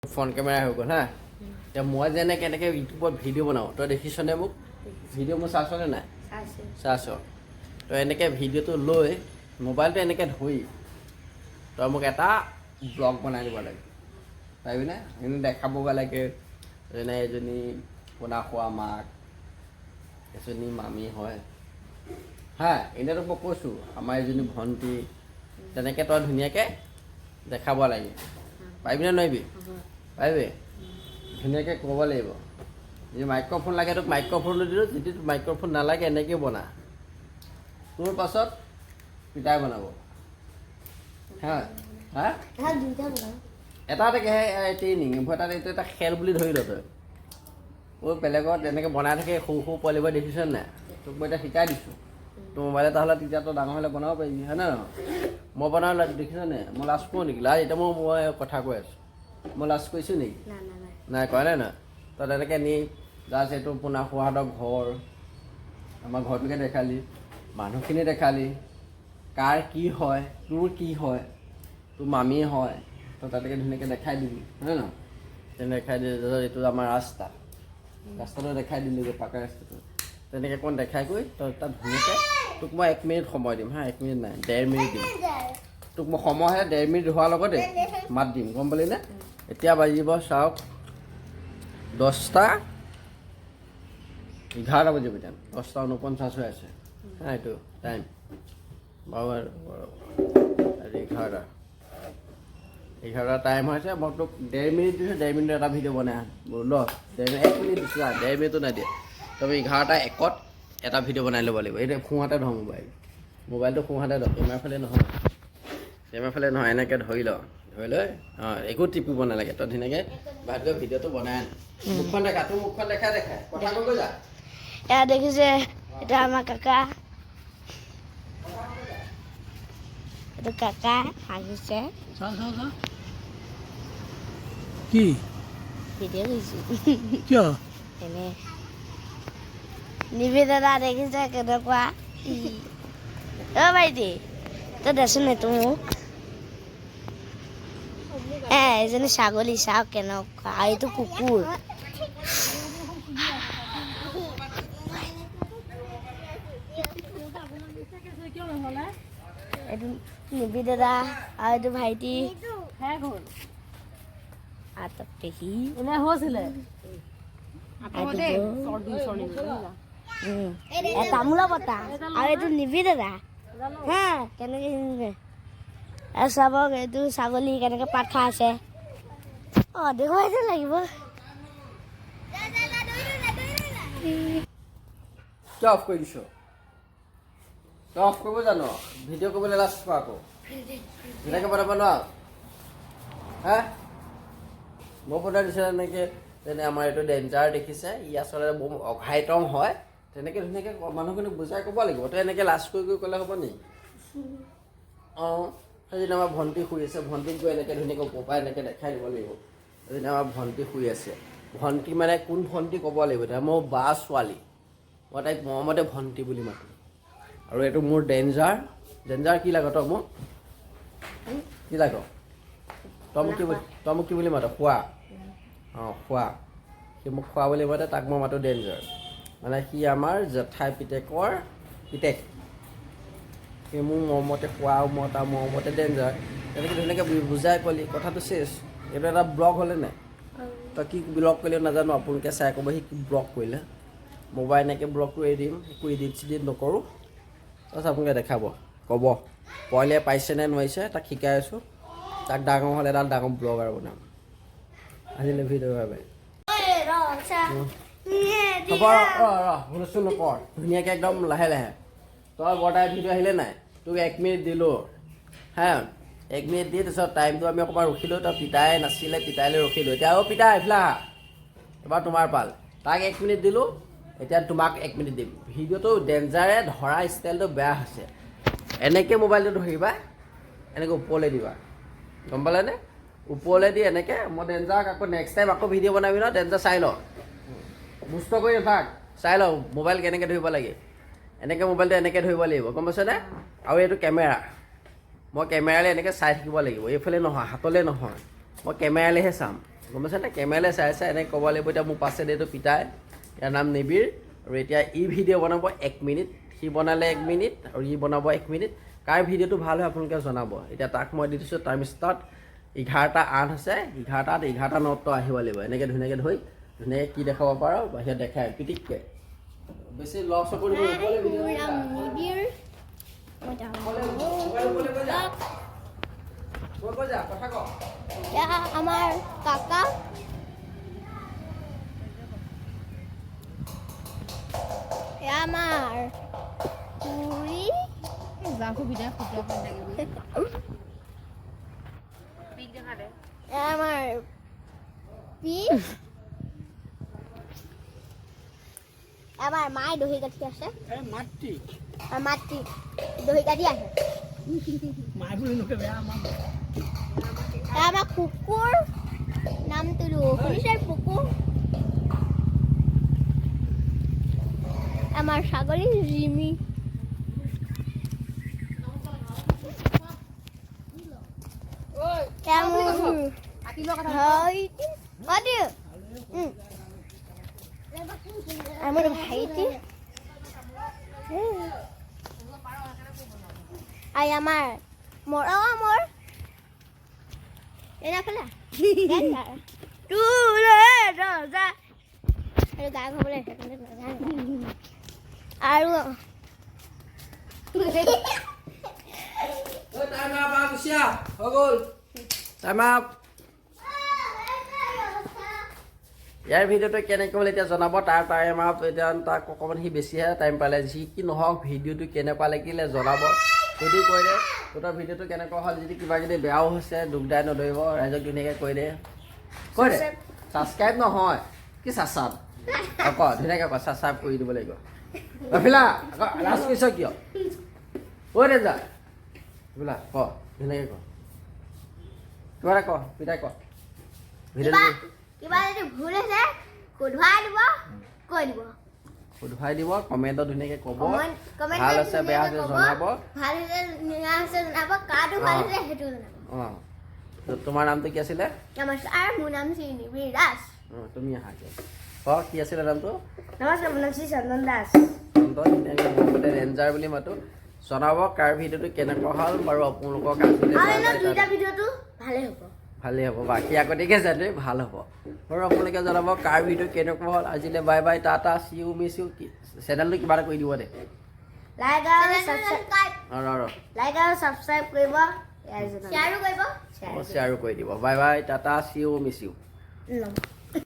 Front camera হৈ গ'ল হা। এতিয়া মই যেনেকৈ এনেকৈ ইউটিউবত ভিডিঅ' বনাওঁ, তই দেখিছনে মোক? ভিডিঅ' মোৰ চাইছনে নাই? চাইছ। তই এনেকৈ ভিডিঅ'টো লৈ মোবাইলটো এনেকৈ ধৰি তই মোক এটা ব্লগ বনাই দিব লাগে, পাৰিবিনে? এনে দেখাবগৈ লাগে যেনে এজনী পোনা খোৱা মাক, এজনী মামী হয় হা। এনেইতো মই কৈছোঁ আমাৰ এজনী ভণ্টি, তেনেকৈ তই ধুনীয়াকৈ দেখাব লাগে। পাৰিবিনে নোৱাৰিবি? পাৰিবি? ধুনীয়াকৈ ক'ব লাগিব। যদি মাইক্ৰফোন লাগে তোক মাইক্ৰফোনটো দিলোঁ, যদি তোক মাইক্ৰফোন নালাগে এনেকৈ বনা। তোৰ পাছত পিতাই বনাব হা হা। এটা এটাকেহে ট্ৰেইনিং, এইটো এটা খেল বুলি ধৰি ল তই। বেলেগত এনেকৈ বনাই থাকে সৰু সৰু পোৱালিবোৰে, দেখিছ নাই? তোক মই এতিয়া শিকাই দিছোঁ। তোৰ মোবাইল এটা হ'লে তেতিয়া তই ডাঙৰ হ'লে বনাব পাৰিবি, হয় নে নহয়? মই বনাওঁ দেখিছ নাই? মই লাজ কৰোঁ নেকি? লাজ এতিয়া মই কথা কৈ আছোঁ, মই লাজ কৰিছোঁ নেকি? নাই কৰা নাই নহয়। তই তেনেকৈ নি জাষ্ট এইটো পোনা খোৱাহঁতৰ ঘৰ, আমাৰ ঘৰটোকে দেখালি, মানুহখিনি দেখালি, কাৰ কি হয়, তোৰ কি হয়, তোৰ মামী হয়, তই তাতেকৈ ধুনীয়াকৈ দেখাই দিবি, হয় নহয়? তেনে দেখাই দিলি এইটো আমাৰ ৰাস্তাটো দেখাই দিলোঁ, পাকা ৰাস্তাটো। তেনেকৈ অকণ দেখাই গৈ তই তাত ধুনীয়াকৈ, তোক মই 1 মিনিট সময় দিম হা। 1 মিনিট নাই, 1.5 মিনিট দিম তোক মই। সময় 1.5 মিনিট হোৱাৰ লগতে মাত দিম, গম পালি নে? এতিয়া বাজিব চাওক 10:11 বাজিব। এতিয়া 10:49 হৈ আছে হা। এইটো টাইম বাৰু 11 টাইম হৈছে। মই তোক 1.5 মিনিট দিছোঁ, 1.5 মিনিট এটা ভিডিঅ' বনাই ল। 1 মিনিট দিছোঁ, 1.5 মিনিটো নাই দিয়া। তই 11:01 এটা ভিডিঅ' বনাই ল'ব লাগিব। এতিয়া সোঁহাতে ধৰ মোবাইলটো সোঁহাতে ধৰ, কেমেৰা ফালে নহয়, এনেকৈ ধৰি ল। ধৰি লৈ একো টিপিব নালাগে। তই ধুনীয়াকৈ বাহিৰত গৈ ভিডিঅ'টো বনাই আন। মুখখন দেখা, তোৰ মুখখন দেখাই কথা কৈ যা। এয়া দেখিছে, এটা আমাৰ কাকা, এইটো কাকা হাঁহিছে। কি ভিডিঅ' কৰিছোঁ কিয়? এনে নিবেদিতা দেখিছে কেনেকুৱা? অ' ভাইটি তই দেচোন এইটো মোক। এইজনী ছাগলী চাওক কেনেকুৱা, আৰু এইটো কুকুৰ। এইটো নিবেদিতা আৰু এইটো ভাইটি। পেহী তামোলৰ বটা, আৰু এইটো নিবেদিতা হা। কেনেকৈ চাবক, এইটো ছাগলী কেনেকৈ পাত খাই আছে। দেখুৱাইছে লাগিব। কিয় অফ কৰি দিছ? তই অফ কৰিব জানো? ভিডিঅ' কৰিবলৈ লাজ কৰা আকৌ, ধুনীয়াকৈ বনাব নোৱাৰ হা। মই বনাই দিছোঁ এনেকৈ, যেনে আমাৰ এইটো ডেঞ্জাৰ দেখিছে, ই আচলতে বহুত অঘাইতং হয়। তেনেকৈ ধুনীয়াকৈ মানুহখিনিক বুজাই ক'ব লাগিব। তই এনেকৈ লাজ কৰি ক'লে হ'ব নেকি? সেইদিনা আমাৰ ভণ্টি শুই আছে, ভণ্টিক গৈ এনেকৈ ধুনীয়াকৈ ওপৰপৰা এনেকৈ দেখাই দিব লাগিব। সেইদিনা আমাৰ ভণ্টি শুই আছে, ভণ্টি মানে কোন ভণ্টি ক'ব লাগিব। এতিয়া মোৰ বা ছোৱালী, মই তাইক মৰমতে ভণ্টি বুলি মাতোঁ। আৰু এইটো মোৰ ডেঞ্জাৰ কি লাগ তই মোক? কি লাগ? তই মোক কি বুলি মাত? খোৱা। খোৱা। সি মোক খোৱা বুলি মাতে, তাক মই মাতোঁ ডেঞ্জাৰ। মানে সি আমাৰ জেঠাই পিতেকৰ পিতেক। সি মোৰ মৰমতে খোৱা, মই তাৰ মৰমতে ডেঞ্জাৰ। তেনেকৈ ধুনীয়াকৈ বুজাই ক'লি, কথাটো চেছ। এইটো এটা ব্লগ হ'লে নাই? তই কি ব্লগ কৰিলে নাজানো, আপোনালোকে চাই ক'ব সি কি ব্লগ কৰিলে। মোবাইল এনেকৈ ব্লগ কৰি দিম, একো এডিট চিডিট নকৰোঁ। তাৰপিছত আপোনালোকে দেখাব, ক'ব পোৱালীয়ে পাৰিছেনে নোৱাৰিছে, তাক শিকাই আছোঁ। তাক ডাঙৰ হ'লে এডাল ডাঙৰ ব্লগাৰ বনাম। আজিলৈ ভিডিঅ' বাবে হ'ব হুলস্থুল নকৰ, ধুনীয়াকৈ একদম লাহে লাহে। তই বৰ্তাই ভিডিঅ' আহিলে নাই? তোক 1 মিনিট দিলোঁ হা। 1 মিনিট দি তাৰপিছত টাইমটো আমি অকণমান ৰখিলোঁ। তই পিতাই নাছিলে, পিতাইলৈ ৰখিলোঁ। এতিয়া পিতাই এইফালে আহা, এবাৰ তোমাৰ পাল। তাক 1 মিনিট দিলোঁ, এতিয়া তোমাক 1 মিনিট দিম। ভিডিঅ'টো ডেঞ্জাৰে ধৰা ষ্টাইলটো বেয়া হৈছে। এনেকৈ মোবাইলটো ধৰিবা, এনেকৈ ওপৰলৈ দিবা, গম পালেনে? ওপৰলৈ দি এনেকৈ, মই ডেঞ্জাৰক আকৌ নেক্সট টাইম আকৌ ভিডিঅ' বনাবি ন, ডেঞ্জাৰ চাই ল, মুষ্ট কৰি নাথাক, চাই ল মোবাইল কেনেকৈ ধৰিব লাগে। এনেকৈ মোবাইলটো এনেকৈ ধৰিব লাগিব, গম পাইছনে? আৰু এইটো কেমেৰা, মই কেমেৰালৈ এনেকৈ চাই থাকিব লাগিব। এইফালে নহয়, হাতলৈ নহয়, মই কেমেৰালৈহে চাম। গম পাইছানে কেমেৰালৈ চাই এনেকৈ ক'ব লাগিব এতিয়া মোৰ পাছে এইটো পিতাই ইয়াৰ নাম নিবিৰ আৰু এতিয়া ই ভিডিঅ' বনাব 1 মিনিট সি বনালে 1 মিনিট আৰু ই বনাব 1 মিনিট কাৰ ভিডিঅ'টো ভাল হয় আপোনালোকে জনাব এতিয়া তাক মই দি দিছোঁ টাইম ষ্টাৰ্ট 11:08 হৈছে 11:09 আহিব লাগিব এনেকৈ ধুনীয়াকৈ ধুই ধুনীয়াকৈ কি দেখাব পাৰ বাহিৰত দেখাই পিটিককৈ বেছি লছ কৰিব আমাৰ কাকা আমাৰ পুৰি আমাৰ পি আমাৰ মায়ে দহি কাটি আছে মাতৃ আৰু মাতৃ দহি কাটি আছে মাই বুলি নকবি আমাৰ কুকুৰ নামটো শুনিছে কুকুৰ আমাৰ ছাগলী ৰিমি আমার ভাইটি আই আমার মোর মোর এনা ফেলা তু রে রাজা আরে গা খবলে আর টাইম আপ আছিয়া হৈ গ'ল টাইম আপ ইয়াৰ ভিডিঅ'টো কেনেকৈ হ'ল এতিয়া জনাব তাৰ টাইম আপ এতিয়া তাক অকণমান সি বেছিহে টাইম পালে যি কি নহওক ভিডিঅ'টো কেনেকুৱা লাগিলে জনাব যদি কৈ দে তোৰ ভিডিঅ'টো কেনেকুৱা হ'ল যদি কিবা যদি বেয়াও হৈছে দুখ দাই নধৰিব ৰাইজক ধুনীয়াকৈ কৈ দে ছাবস্ক্ৰাইব নহয় কি ছাবস্ক্ৰাইব আকৌ ধুনীয়াকৈ ক ছাবস্ক্ৰাইব কৰি দিব লাগিব ৰফিলা আকৌ লাজ কৰিছ কিয় কৈ দে যা ৰফিলা ক ধুনীয়াকৈ ক কিবা এটা ক পিতাই ক ভিডিঅ'টো কিবা যদি ভুল হৈছে শুধৰাই দিব কৈ দিব শুধৰাই দিব কমেণ্টত ধুনীয়াকৈ ক'ব কমেণ্ট ভাল আছে বেয়া আছে জনাব ভাল হৈছে বেয়া হৈছে জনাব কাটো ভাল হৈছে সেইটো জনাব অঁ তোমাৰ নামটো কি আছিলে নমস্কাৰ মোৰ নাম শ্ৰী নিবিৰ দাস অঁ তুমি আহা ক কি আছিলে নামটো নমস্কাৰ মোৰ নাম শ্ৰী চন্দন দাস মৰমতে ৰেঞ্জাৰ বুলি মাতো জনাব কাৰ ভিডিঅ'টো কেনেকুৱা হ'ল বাৰু আপোনালোকক দুইটা ভিডিঅ'টো ভালেই হ'ব ভালেই হ'ব বাকী আগতীয়াকৈ জানে ভাল হ'ব বাৰু আপোনালোকে জনাব কাৰ ভিডিঅ' কেনেকুৱা হ'ল আজিলৈ bye bye tata see you miss you চেনেলটো কিবা এটা কৰি দিব দে লাইক আৰু ছাবস্ক্ৰাইব কৰিব শ্বেয়াৰো কৰিব শ্বেয়াৰো কৰি দিব bye bye tata see you miss U